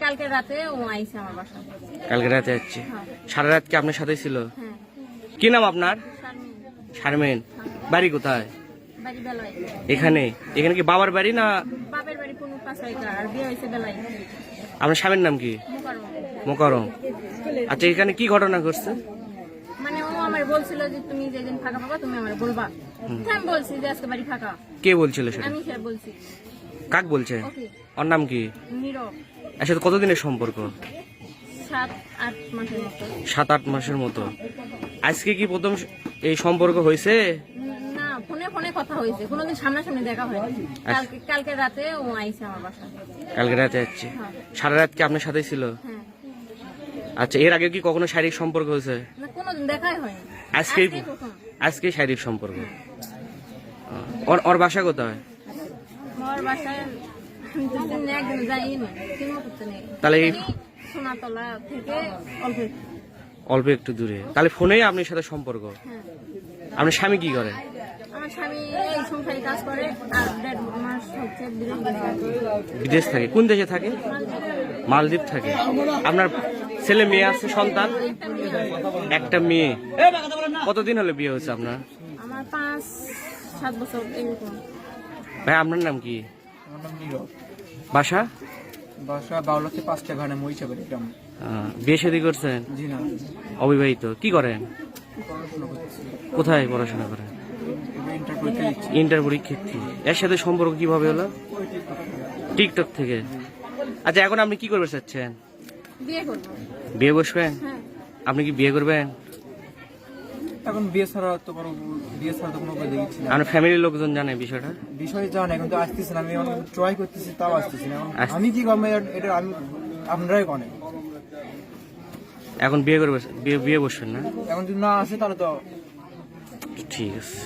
কালকে রাতে ও আইছে আমার বাসায়। কালকে রাতে যাচ্ছে? সারা রাত কি আপনার সাথে ছিল? হ্যাঁ। কি নাম আপনার? শারমিন। বাড়ি কোথায়? বাড়ি বেলায়। এখানে? এখানে কি বাবার বাড়ি না? বাপের বাড়ি কোন পাঁচাইকা, আর বিয়ে হয়েছে বেলায়। আপনার স্বামীর নাম কি? মোকারম। আচ্ছা, এখানে কি ঘটনা ঘটছে? মানে ও আমার বলছিল যে তুমি যেদিন ফাঁকা পাবা তুমি আমার বলবা। আমি বলছি যে আজকে বাড়ি ফাঁকা। কে বলছিল সেটা? আমি সে বলছি। কাক বলছে? ওকে। ওর নাম কি? নীরব। এর সাথে কতদিনের সম্পর্ক? 7-8 মাসের মতো। 7-8 মাসের মতো। আজকে কি প্রথম এই সম্পর্ক হয়েছে? না, ফোনে ফোনে কথা হয়েছে, কোনোদিন সামনাসামনি দেখা হয়নি। কালকে রাতে ও আইছে আমার বাসায়। কালকে রাতে যাচ্ছে? সারা রাত কি আপনার সাথে ছিল? হ্যাঁ। আচ্ছা, এর আগে কি কখনো শারীরিক সম্পর্ক হয়েছে? না, কোনোদিন দেখাই হয়নি। আজকে শারীরিক সম্পর্ক। ওর বাসা কোথায়? আমার বাসায় আমি তো দিন একদিন যাইনি, কিনো করতে নেই। তাহলে সোনাতলা থেকে অল্প একটু দূরে। তাহলে ফোনেই আপনার সাথে সম্পর্ক? হ্যাঁ। আপনার স্বামী কি করে? আমার স্বামী এই সংসারে কাজ করে, আর 1.5 মাস হচ্ছে বিদেশ থাকে। কোন দেশে থাকে? মালদ্বীপ থাকে। আপনার ছেলে মেয়ে আছে, সন্তান? একটা মেয়ে। কতদিন হলো বিয়ে হয়েছে আপনার? আমার 5-7 বছর এরকম। ভাই, আপনার নাম কি? আমার নাম নীরব। বাসা? বাসা বাউলাতে 5টা ঘাটে মহিষাবাড়ি গ্রাম। বিয়ে শাদী করছেন? জি না, অবিবাহিত। কি করেন? পড়াশোনা করতেছি। কোথায় পড়াশোনা করেন? ইন্টার পরীক্ষা দিচ্ছি। ইন্টার পরীক্ষার্থী। এর সাথে সম্পর্ক কিভাবে হলো? টিকটক থেকে। আচ্ছা, এখন আপনি কি করবে চাচ্ছেন? বিয়ে করবো। বিয়ে বসবেন? হ্যাঁ। আপনি কি বিয়ে করবেন? এখন বিয়ে ছাড়া তো কোনো উপায় দেখছি না। আপনার ফ্যামিলির লোকজন জানে বিষয়টা? বিষয় জানে, কিন্তু আসতেছি না। আমি এখন ট্রাই করতেছি, তাও আসতেছি না। আমি কি করবো এটা আমি আপনারাই করেন। এখন বিয়ে করবে? বিয়ে বসবেন না? এখন যদি না আসে তাহলে তো ঠিক আছে।